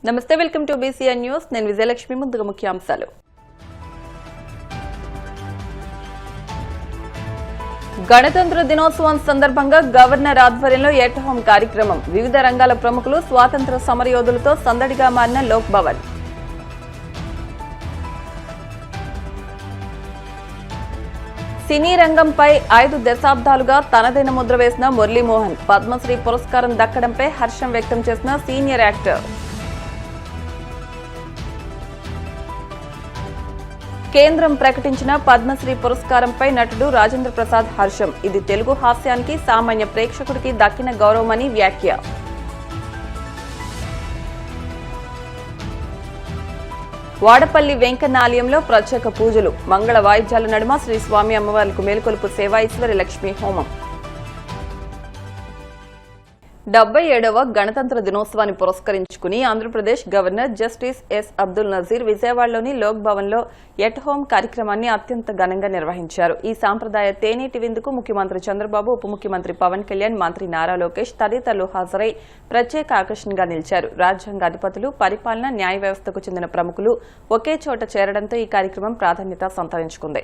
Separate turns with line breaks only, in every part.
నమస్తే, welcome to BCN news. నేను విజయలక్ష్మి. ముందుగా ముఖ్యాంశాలు. గణతంత్ర దినోత్సవం సందర్భంగా గవర్నర్ ఆధ్వర్యంలో ఎట్ హోమ్ కార్యక్రమం. వివిధ రంగాల ప్రముఖులు, స్వాతంత్ర సమరయోధులతో సందడిగా మారిన లోక్ భవన్. సినీ రంగంపై 5 దశాబ్దాలుగా తనదైన ముద్ర వేసిన మురళీమోహన్ పద్మశ్రీ పురస్కారం దక్కడంపై హర్షం వ్యక్తం చేసిన సీనియర్ యాక్టర్. కేంద్రం ప్రకటించిన పద్మశ్రీ పురస్కారంపై నటుడు రాజేంద్ర ప్రసాద్ హర్షం. ఇది తెలుగు హాస్యానికి, సామాన్య ప్రేక్షకుడికి దక్కిన గౌరవమని వ్యాఖ్య. వాడపల్లి వెంకన్న ఆలయంలో ప్రత్యేక పూజలు. మంగళ వాయిద్యాల నడుమ శ్రీ స్వామి అమ్మవార్లకు మేలుకొలుపు సేవ, ఈశ్వరి లక్ష్మీ హోమం. 77వ గణతంత్ర దినోత్సవాన్ని పురస్కరించుకుని Andhra Pradesh governor justice S Abdul Nazeer విజయవాడలోని లోక్ భవన్ లో ఎట్ హోమ్ కార్యక్రమాన్ని అత్యంత ఘనంగా నిర్వహించారు. ఈ సాంప్రదాయ తేనీటి విందుకు ముఖ్యమంత్రి చంద్రబాబు, ఉప ముఖ్యమంత్రి పవన్ కళ్యాణ్, మంత్రి నారా లోకేష్ తదితరులు హాజరై ప్రత్యేక ఆకర్షణగా నిలిచారు. రాజ్యాంగ అధిపతులు, పరిపాలన, న్యాయ వ్యవస్థకు చెందిన ప్రముఖులు ఒకే చోట చేరడంతో ఈ కార్యక్రమం ప్రాధాన్యత సంతరించుకుంది.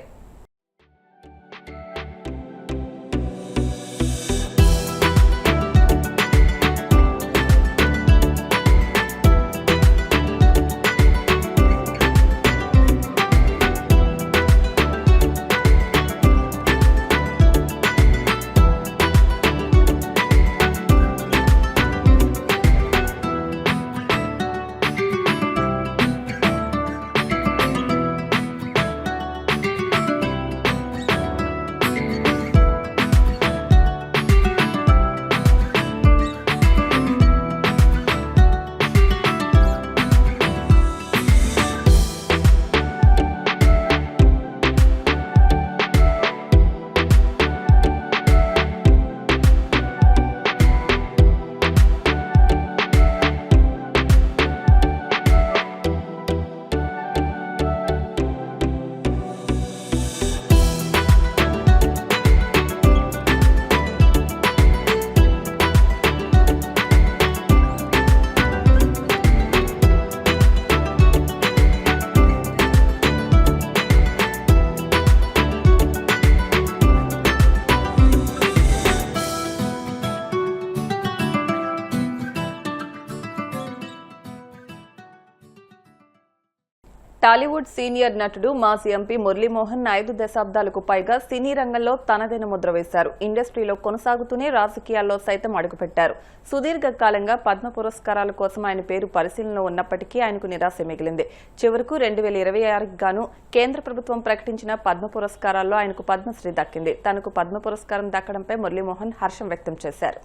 టాలీవుడ్ సీనియర్ నటుడు, మాజీ ఎంపీ మురళీమోహన్ 5 దశాబ్దాలకు పైగా సినీ రంగంలో తనదైన ముద్ర వేశారు. ఇండస్ట్రీలో కొనసాగుతూనే రాజకీయాల్లో సైతం అడుగుపెట్టారు. సుదీర్ఘకాలంగా పద్మ పురస్కారాల కోసం ఆయన పేరు పరిశీలనలో ఉన్నప్పటికీ ఆయనకు నిరాశ మిగిలింది. చివరకు 2026కి గాను కేంద్ర ప్రభుత్వం ప్రకటించిన పద్మ పురస్కారాల్లో ఆయనకు పద్మశ్రీ దక్కింది. తనకు పద్మ పురస్కారం దక్కడంపై మురళీమోహన్ హర్షం వ్యక్తం చేశారు.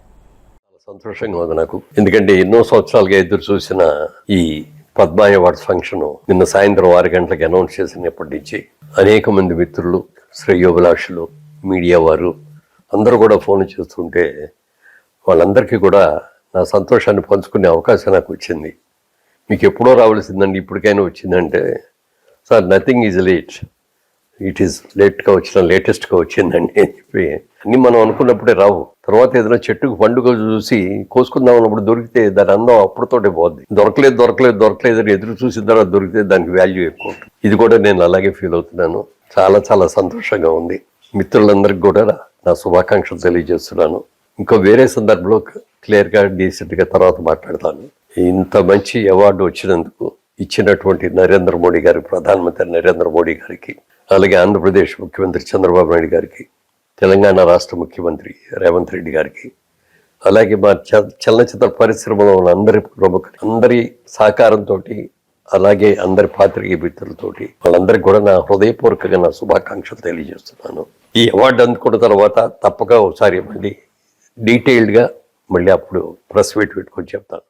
సంతోషంగా ఉంది నాకు, ఎందుకంటే ఎన్నో సంవత్సరాలుగా ఎదురు చూసిన ఈ పద్మ అవార్డ్స్ ఫంక్షన్ నిన్న సాయంత్రం 6 గంటలకు అనౌన్స్ చేసినప్పటి నుంచి అనేక మంది మిత్రులు, శ్రేయోభిలాషులు, మీడియా వారు అందరూ కూడా ఫోన్ చేస్తుంటే వాళ్ళందరికీ కూడా నా సంతోషాన్ని పంచుకునే అవకాశం నాకు వచ్చింది. మీకు ఎప్పుడో రావాల్సిందండి, ఇప్పటికైనా వచ్చిందంటే, sir nothing is late, it is లేటెస్ట్గా వచ్చిందండి అని చెప్పి, అన్ని మనం అనుకున్నప్పుడే రావు. తర్వాత ఏదైనా చెట్టుకు పండుగ చూసి కోసుకుందాం అన్నప్పుడు దొరికితే దాని అందం అప్పుడుతోటే పోద్ది. దొరకలేదు అని ఎదురు చూసిన తర్వాత దొరికితే దానికి వాల్యూ ఎక్కువ ఉంటుంది. ఇది కూడా నేను అలాగే ఫీల్ అవుతున్నాను. చాలా చాలా సంతోషంగా ఉంది. మిత్రులందరికీ కూడా నా శుభాకాంక్షలు తెలియజేస్తున్నాను. ఇంకా వేరే సందర్భంలో క్లియర్గా డీసెంట్గా తర్వాత మాట్లాడతాను. ఇంత మంచి అవార్డు వచ్చినందుకు ఇచ్చినటువంటి నరేంద్ర మోడీ గారికి, ప్రధానమంత్రి నరేంద్ర మోడీ గారికి, అలాగే ఆంధ్రప్రదేశ్ ముఖ్యమంత్రి చంద్రబాబు నాయుడు గారికి, తెలంగాణ రాష్ట్ర ముఖ్యమంత్రి రేవంత్ రెడ్డి గారికి, అలాగే మా చలనచిత్ర పరిశ్రమలో ఉన్న అందరి సహకారంతో, అలాగే అందరి పాత్రికేయ మిత్రులతోటి వాళ్ళందరికీ కూడా నా హృదయపూర్వకంగా నా శుభాకాంక్షలు తెలియజేస్తున్నాను. ఈ అవార్డు అందుకున్న తర్వాత తప్పక ఒకసారి మళ్ళీ డీటెయిల్డ్గా మళ్ళీ అప్పుడు ప్రెస్ మీట్ పెట్టుకొని చెప్తాను.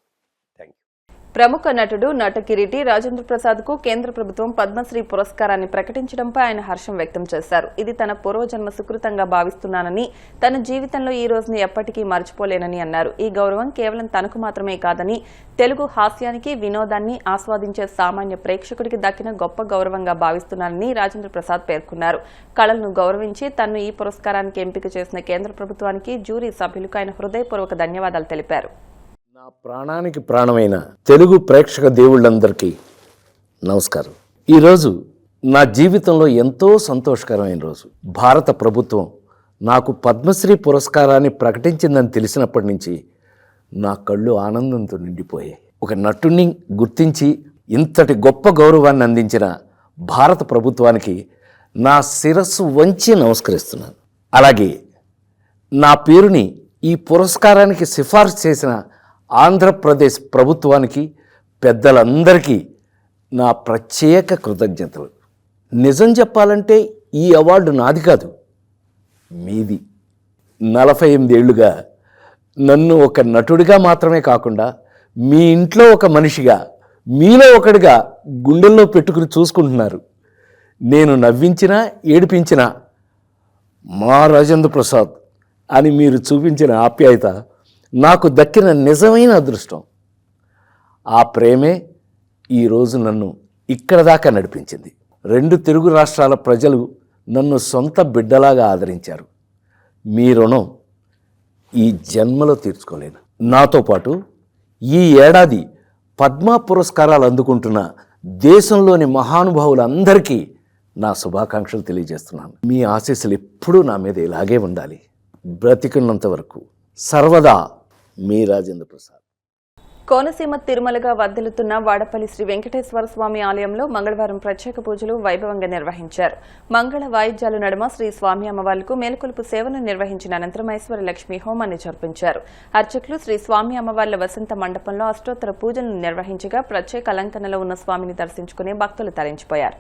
ప్రముఖ నటుడు, నటకిరీటి రాజేంద్ర ప్రసాద్ కు కేంద్ర ప్రభుత్వం పద్మశ్రీ పురస్కారాన్ని ప్రకటించడంపై ఆయన హర్షం వ్యక్తం చేశారు. ఇది తన పూర్వజన్మ సుకృతంగా భావిస్తున్నానని, తన జీవితంలో ఈ రోజును ఎప్పటికీ మర్చిపోలేనని అన్నారు. ఈ గౌరవం కేవలం తనకు మాత్రమే కాదని, తెలుగు హాస్యానికి, వినోదాన్ని ఆస్వాదించే సామాన్య ప్రేక్షకుడికి దక్కిన గొప్ప గౌరవంగా భావిస్తున్నానని రాజేంద్ర ప్రసాద్ పేర్కొన్నారు. కళలను గౌరవించి తనను ఈ పురస్కారానికి ఎంపిక చేసిన కేంద్ర ప్రభుత్వానికి, జ్యూరీ సభ్యులకు ఆయన హృదయపూర్వక ధన్యవాదాలు తెలిపారు.
నా ప్రాణానికి ప్రాణమైన తెలుగు ప్రేక్షక దేవుళ్ళందరికీ నమస్కారం. ఈరోజు నా జీవితంలో ఎంతో సంతోషకరమైన రోజు. భారత ప్రభుత్వం నాకు పద్మశ్రీ పురస్కారాన్ని ప్రకటించిందని తెలిసినప్పటి నుంచి నా కళ్ళు ఆనందంతో నిండిపోయాయి. ఒక నటుడిని గుర్తించి ఇంతటి గొప్ప గౌరవాన్ని అందించిన భారత ప్రభుత్వానికి నా శిరస్సు వంచి నమస్కరిస్తున్నాను. అలాగే నా పేరుని ఈ పురస్కారానికి సిఫార్సు చేసిన ఆంధ్రప్రదేశ్ ప్రభుత్వానికి, పెద్దలందరికీ నా ప్రత్యేక కృతజ్ఞతలు. నిజం చెప్పాలంటే ఈ అవార్డు నాది కాదు, మీది. 48 ఏళ్లుగా నన్ను ఒక నటుడిగా మాత్రమే కాకుండా మీ ఇంట్లో ఒక మనిషిగా, మీలో ఒకడిగా గుండెల్లో పెట్టుకుని చూసుకుంటున్నారు. నేను నవ్వించినా ఏడిపించినా మా రాజేంద్ర ప్రసాద్ అని మీరు చూపించిన ఆప్యాయత నాకు దక్కిన నిజమైన అదృష్టం. ఆ ప్రేమే ఈరోజు నన్ను ఇక్కడ దాకా నడిపించింది. 2 తెలుగు రాష్ట్రాల ప్రజలు నన్ను సొంత బిడ్డలాగా ఆదరించారు. మీ రుణం ఈ జన్మలో తీర్చుకోలేను. నాతో పాటు ఈ ఏడాది పద్మ పురస్కారాలు అందుకుంటున్న దేశంలోని మహానుభావులందరికీ నా శుభాకాంక్షలు తెలియజేస్తున్నాను. మీ ఆశీస్సులు ఎప్పుడూ నా మీద ఇలాగే ఉండాలి. బ్రతికున్నంత వరకు సర్వదా మీ రాజేంద్ర ప్రసాద్.
కోనసీమ తిరుమలగా వర్ధిల్లుతున్న వాడపల్లి శ్రీ వెంకటేశ్వర స్వామి ఆలయంలో మంగళవారం ప్రత్యేక పూజలు వైభవంగా నిర్వహించారు. మంగళ వాయిద్యాల నడుమ శ్రీ స్వామి అమ్మవార్లకు మేలుకొలుపు సేవను నిర్వహించిన అనంతరం ఐశ్వర్య లక్ష్మి హోమాన్ని జరిపించారు. అర్చకులు శ్రీ స్వామి అమ్మవార్ల వసంత మండపంలో అష్టోత్తర పూజలను నిర్వహించగా ప్రత్యేక అలంకరణలో ఉన్న స్వామిని దర్శించుకుని భక్తులు తరించిపోయారు.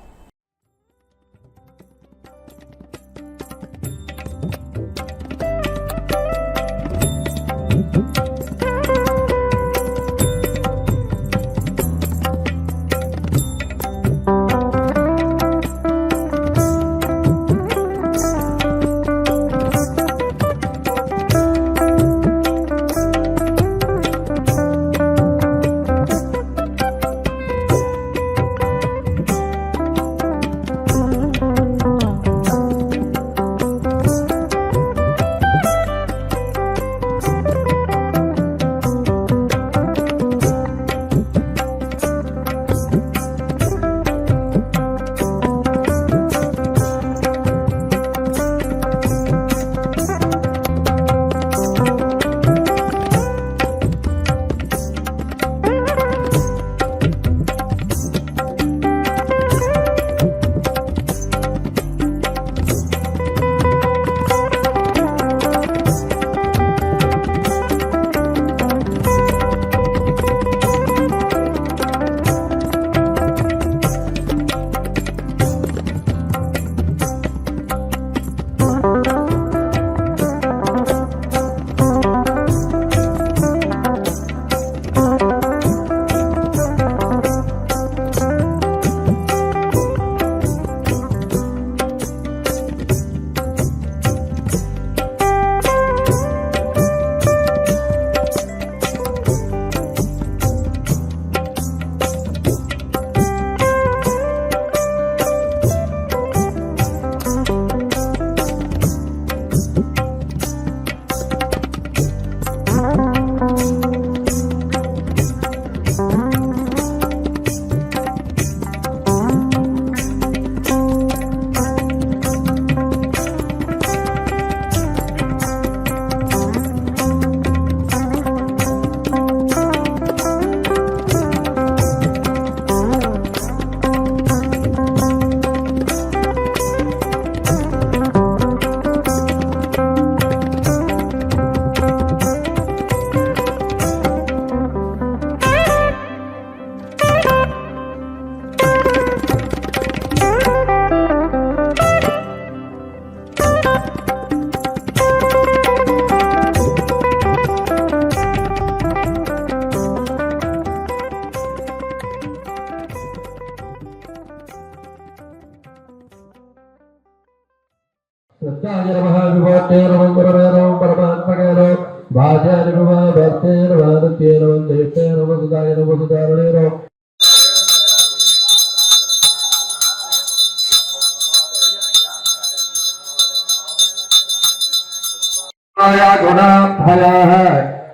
गुणाभयः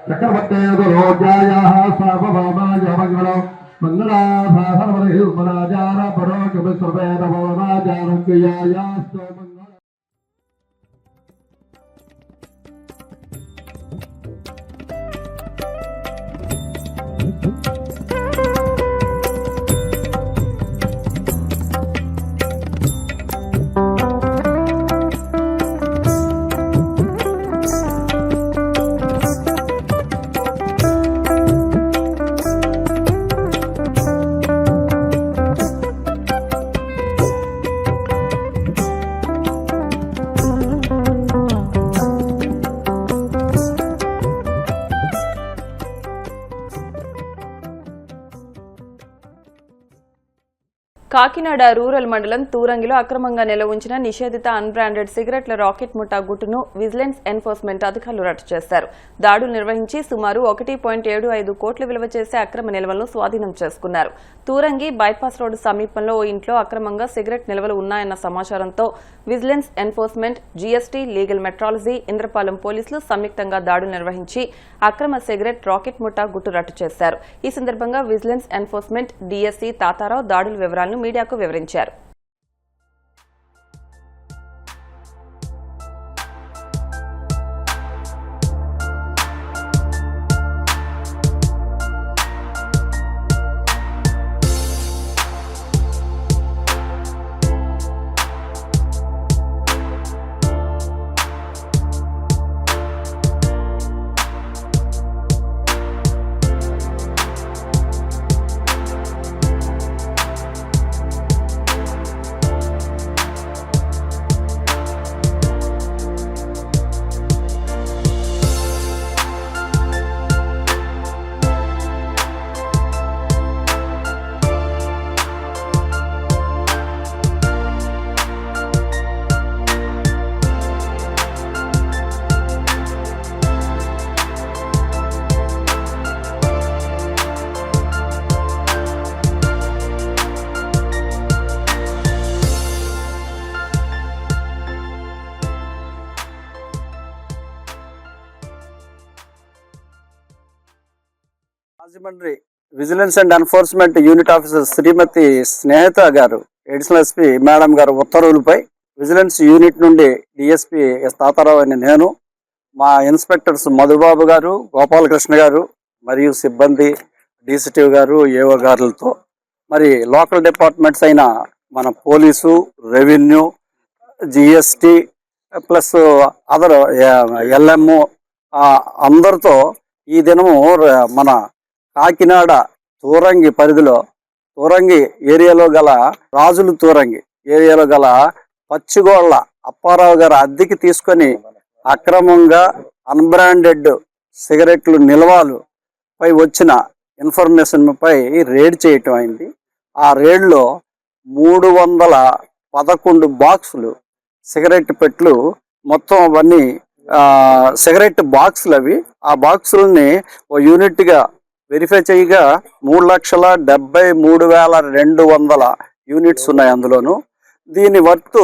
చక్రవర్తే గురోజాయాః సార్వభౌమాయ మంగళం మంగళాభాసనమనే మనాజార పరోగమ సర్వేద భవనాజానుక్రియాయాస్తు మంగళం.
కాకినాడ రూరల్ మండలం తూరంగిలో అక్రమంగా నిల్వ ఉంచిన నిషేధిత అన్బ్రాండెడ్ సిగరెట్ల రాకెట్ ముఠా గుట్టును విజిలెన్స్ ఎన్ఫోర్స్మెంట్ అధికారులు రట్టు చేశారు. దాడులు నిర్వహించి సుమారు 1.75 కోట్లు విలువ చేసే అక్రమ నిల్వలను స్వాధీనం చేసుకున్నారు. తూరంగి బైపాస్ రోడ్డు సమీపంలో ఓ ఇంట్లో అక్రమంగా సిగరెట్ నిల్వలు ఉన్నాయన్న సమాచారంతో vigilance enforcement, GST, legal metrology, Indrapalem పోలీసులు సంయుక్తంగా దాడులు నిర్వహించి అక్రమ సిగరెట్ రాకెట్ ముఠా గుట్టు రట్టు చేశారు. ఈ సందర్భంగా విజిలెన్స్ ఎన్ఫోర్స్మెంట్ డీఎస్సీ తాతారావు దాడుల వివరాలను మీడియాకు వివరించారు.
Rajahmundry vigilance and enforcement unit officer Shrimati Snehitha గారు, అడిషనల్ ఎస్పీ మేడం గారు ఉత్తర్వులపై విజిలెన్స్ యూనిట్ నుండి డిఎస్పీ తాతారావు అని నేను, మా ఇన్స్పెక్టర్స్ మధుబాబు గారు, గోపాలకృష్ణ గారు మరియు సిబ్బంది, డీసీటీవ్ గారు, ఏఓ గారులతో మరి లోకల్ డిపార్ట్మెంట్స్ అయిన మన police, revenue, GST plus other LM అందరితో ఈ దినము మన కాకినాడ తూరంగి పరిధిలో తూరంగి ఏరియాలో గల రాజులు తూరంగి ఏరియాలో గల పచ్చిగోళ్ల అప్పారావు గారు అద్దెకి తీసుకొని అక్రమంగా అన్బ్రాండెడ్ సిగరెట్లు నిల్వలు పై వచ్చిన ఇన్ఫర్మేషన్ పై రేడ్ చేయటం అయింది. ఆ రేడ్లో 311 బాక్సులు సిగరెట్ పెట్లు, మొత్తం అవన్నీ సిగరెట్ బాక్సులు అవి. ఆ బాక్సులని ఓ యూనిట్గా వెరిఫై చేయగా 3,73,200 యూనిట్స్ ఉన్నాయి అందులోను. దీని వర్త్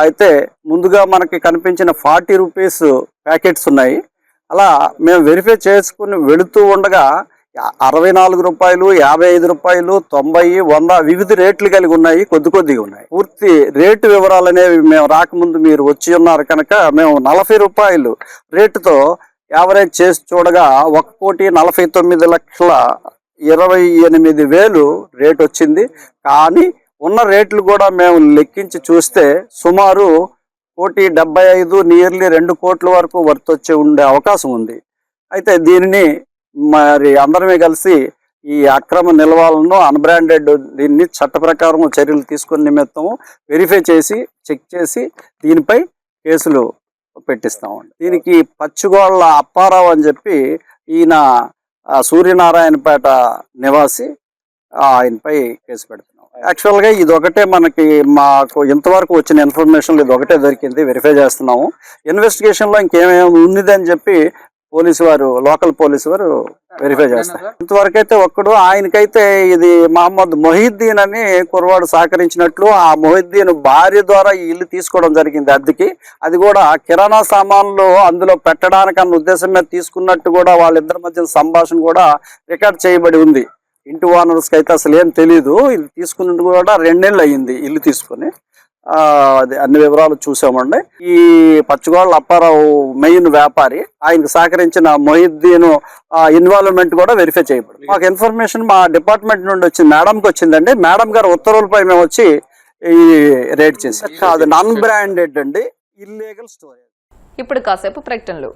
అయితే ముందుగా మనకి కనిపించిన 40 రూపీస్ ప్యాకెట్స్ ఉన్నాయి. అలా మేము వెరిఫై చేసుకుని వెళుతూ ఉండగా 64 రూపాయలు, 55 రూపాయలు, 90, 100 వివిధ రేట్లు కలిగి ఉన్నాయి, కొద్దిగా ఉన్నాయి. పూర్తి రేటు వివరాలు అనేవి మేము రాకముందు మీరు వచ్చి ఉన్నారు కనుక మేము 40 రూపాయలు రేటుతో యావరేజ్ చేసి చూడగా 1,49,28,000 రేటు వచ్చింది. కానీ ఉన్న రేట్లు కూడా మేము లెక్కించి చూస్తే సుమారు 1,75,00,000, నియర్లీ 2 కోట్ల వరకు వర్త్ వచ్చి ఉండే అవకాశం ఉంది. అయితే దీనిని మరి అందరమే కలిసి ఈ అక్రమ నిల్వలను అన్బ్రాండెడ్ దీన్ని చట్ట ప్రకారం చర్యలు తీసుకునే నిమిత్తం వెరిఫై చేసి చెక్ చేసి దీనిపై కేసులు పెట్టిస్తామండి. దీనికి పచ్చిగోళ్ల అప్పారావు అని చెప్పి ఈయన సూర్యనారాయణపేట నివాసి, ఆయనపై కేసు పెడుతున్నాం. యాక్చువల్గా ఇది ఒకటే మాకు ఇంతవరకు వచ్చిన ఇన్ఫర్మేషన్ ఇది ఒకటే దొరికింది, వెరిఫై చేస్తున్నాము. ఇన్వెస్టిగేషన్లో ఇంకేమేమి ఉన్నదని చెప్పి పోలీసు వారు, లోకల్ పోలీసు వారు వెరిఫై చేస్తారు. ఇంతవరకు అయితే ఒక్కడు, ఆయనకైతే ఇది మహమ్మద్ మొహిద్దీన్ అని కుర్రవాడు సహకరించినట్లు, ఆ మొహిద్దీన్ భార్య ద్వారా ఈ ఇల్లు తీసుకోవడం జరిగింది అద్దెకి. అది కూడా కిరాణా సామాన్లు అందులో పెట్టడానికి అన్న ఉద్దేశం మీద తీసుకున్నట్టు కూడా వాళ్ళిద్దరి మధ్య సంభాషణ కూడా రికార్డ్ చేయబడి ఉంది. ఇంటి ఓనర్స్కి అయితే అసలు ఏం తెలీదు. ఇల్లు తీసుకున్నట్టు కూడా 2 నెలలు అయ్యింది ఇల్లు తీసుకుని. అది అన్ని వివరాలు చూసామండి. ఈ పచ్చగోళ్ళ అప్పారావు మెయిన్ వ్యాపారి, ఆయనకు సహకరించిన మొహిద్దీన్ ఇన్వాల్వ్మెంట్ కూడా వెరిఫై చేయబడింది. మాకు ఇన్ఫర్మేషన్ మా డిపార్ట్మెంట్ నుండి వచ్చింది, మేడంకి వచ్చిందండి. మేడం గారు ఉత్తర్వులపై మేము వచ్చి ఈ రేడ్ చేసాం. అది నాన్ బ్రాండెడ్ అండి, ఇల్లీగల్ స్టోరేజ్.
ఇప్పుడు కాసేపు ప్రకటనలు.